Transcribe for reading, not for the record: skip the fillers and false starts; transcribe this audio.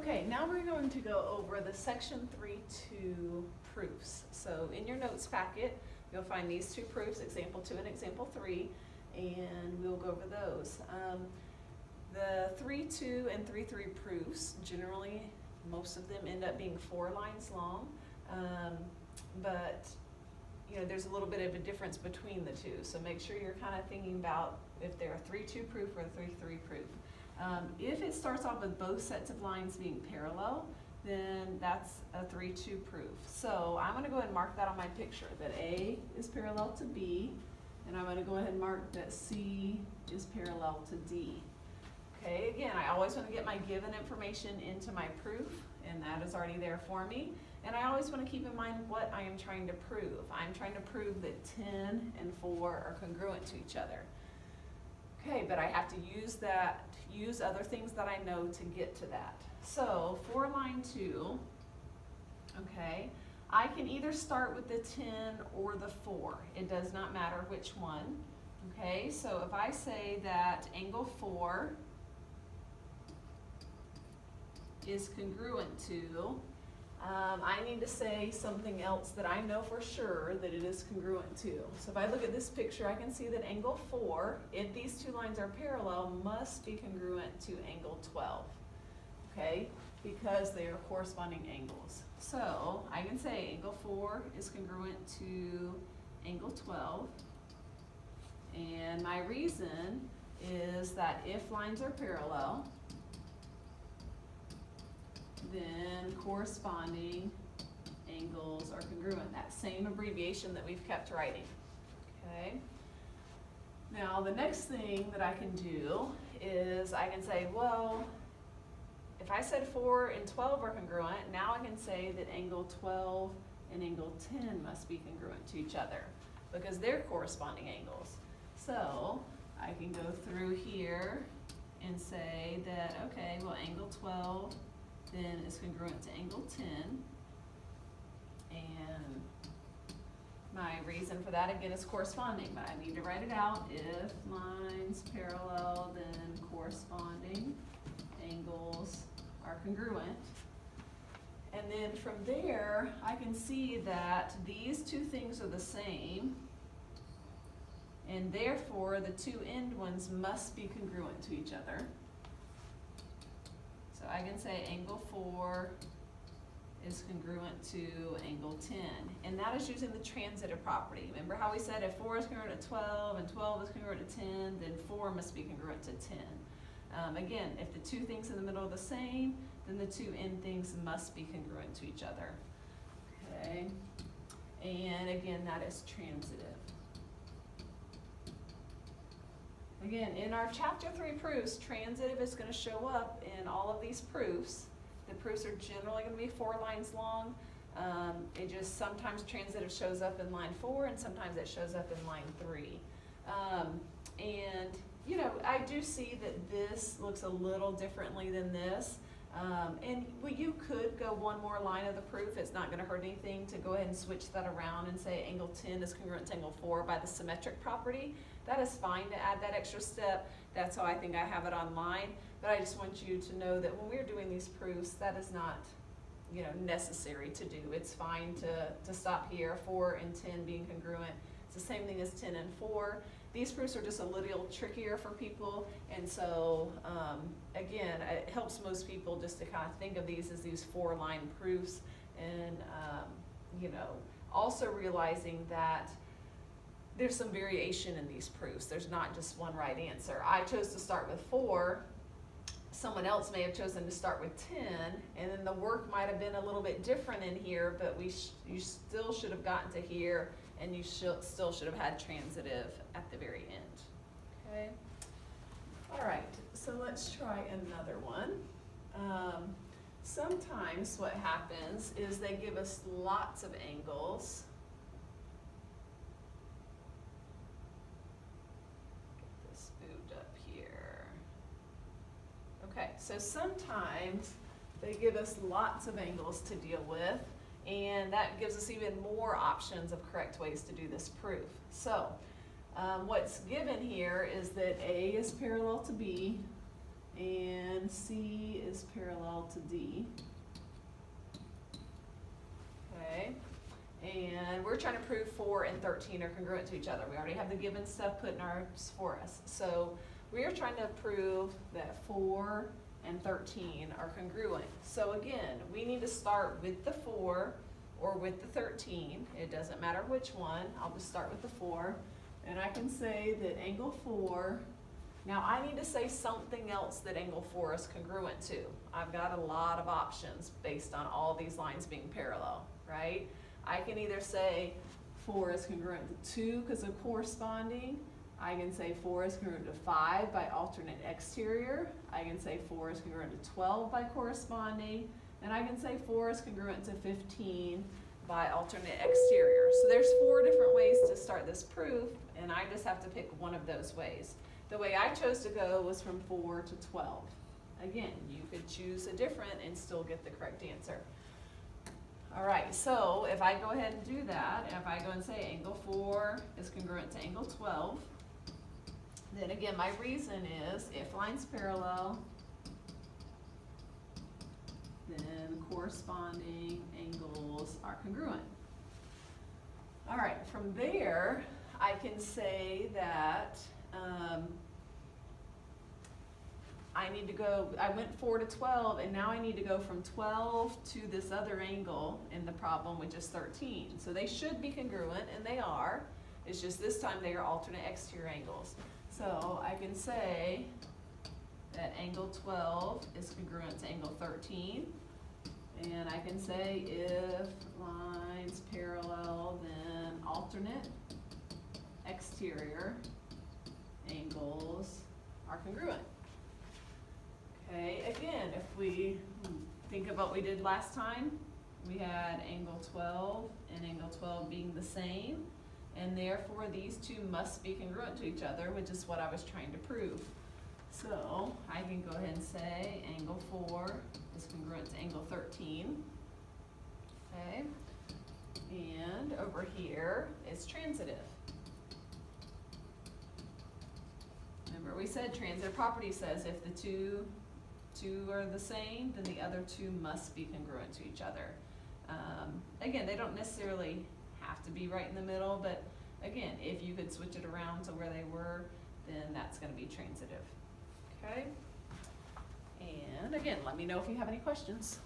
Okay, now we're going to go over the section 3.2 proofs. So in your notes packet, you'll find these two proofs, example 2 and example 3, and we'll go over those. The 3.2 and 3.3 proofs, generally, most of them end up being 4 lines long, but there's a little bit of a difference between the two. So make sure you're kind of thinking about if they're a 3.2 proof or a 3.3 proof. If it starts off with both sets of lines being parallel, then that's a 3.2 proof. So I'm going to go ahead and mark that on my picture, that A is parallel to B, and I'm going to go ahead and mark that C is parallel to D. Okay, again, I always want to get my given information into my proof, and that is already there for me. And I always want to keep in mind what I am trying to prove. I'm trying to prove that 10 and 4 are congruent to each other. Okay, but I have to use other things that I know to get to that. So for line 2, okay, I can either start with the 10 or the 4. It does not matter which one. Okay, so if I say that angle 4 is congruent to, I need to say something else that I know for sure that it is congruent to. So if I look at this picture, I can see that angle 4, if these two lines are parallel, must be congruent to angle 12, okay, because they are corresponding angles. So I can say angle 4 is congruent to angle 12, and my reason is that if lines are parallel, then corresponding angles are congruent. That same abbreviation that we've kept writing. Okay. Now the next thing that I can do is I can say, well, if I said 4 and 12 are congruent, now I can say that angle 12 and angle 10 must be congruent to each other because they're corresponding angles. So I can go through here and say that, okay, well, angle 12 then is congruent to angle 10, and my reason for that again is corresponding, but I need to write it out. If lines parallel, then corresponding angles are congruent. And then from there, I can see that these two things are the same, and therefore the two end ones must be congruent to each other. So I can say angle 4 is congruent to angle 10. And that is using the transitive property. Remember how we said if 4 is congruent to 12 and 12 is congruent to 10, then 4 must be congruent to 10. Again, if the two things in the middle are the same, then the two end things must be congruent to each other. Okay? And again, that is transitive. Again, in our chapter 3 proofs, transitive is going to show up in all of these proofs. The proofs are generally going to be 4 lines long. It just sometimes transitive shows up in line 4 and sometimes it shows up in line 3. I do see that this looks a little differently than this. You could go one more line of the proof. It's not going to hurt anything to go ahead and switch that around and say angle 10 is congruent to angle 4 by the symmetric property. That is fine to add that extra step. That's how I think I have it on mine. But I just want you to know that when we're doing these proofs, that is not necessary to do. It's fine to stop here, 4 and 10 being congruent. It's the same thing as 10 and 4. These proofs are just a little trickier for people, and so again, it helps most people just to kind of think of these as these 4-line proofs, and also realizing that there's some variation in these proofs. There's not just one right answer. I chose to start with 4. Someone else may have chosen to start with 10, and then the work might have been a little bit different in here, but you still should have gotten to here, and you still should have had transitive at the very end. Okay? All right, so let's try another one. Sometimes what happens is they give us lots of angles. Get this moved up here. Okay, so sometimes they give us lots of angles to deal with, and that gives us even more options of correct ways to do this proof. So what's given here is that A is parallel to B, and C is parallel to D. Okay, and we're trying to prove 4 and 13 are congruent to each other. We already have the given stuff put in ours for us. So we are trying to prove that 4 and 13 are congruent. So again, we need to start with the 4 or with the 13. It doesn't matter which one. I'll just start with the 4. And I can say that angle 4, now I need to say something else that angle 4 is congruent to. I've got a lot of options based on all these lines being parallel, right? I can either say 4 is congruent to 2 because of corresponding. I can say 4 is congruent to 5 by alternate exterior. I can say 4 is congruent to 12 by corresponding. And I can say 4 is congruent to 15 by alternate exterior. So there's 4 different ways to start this proof, and I just have to pick one of those ways. The way I chose to go was from 4 to 12. Again, you could choose a different and still get the correct answer. All right, so if I go ahead and do that, if I go and say angle 4 is congruent to angle 12, then again, my reason is if lines parallel, then corresponding angles are congruent. All right, from there, I can say that I need to go, I went 4 to 12, and now I need to go from 12 to this other angle in the problem, which is 13. So they should be congruent, and they are. It's just this time they are alternate exterior angles. So I can say that angle 12 is congruent to angle 13. And I can say if lines parallel, then alternate exterior angles are congruent. Okay, again, if we think about what we did last time, we had angle 12 and angle 12 being the same, and therefore these two must be congruent to each other, which is what I was trying to prove. So I can go ahead and say angle 4 is congruent to angle 13. Okay, and over here is transitive. Remember we said transitive property says if the two are the same, then the other two must be congruent to each other. Again, they don't necessarily have to be right in the middle, but again, if you could switch it around to where they were, then that's going to be transitive. Okay? And again, let me know if you have any questions.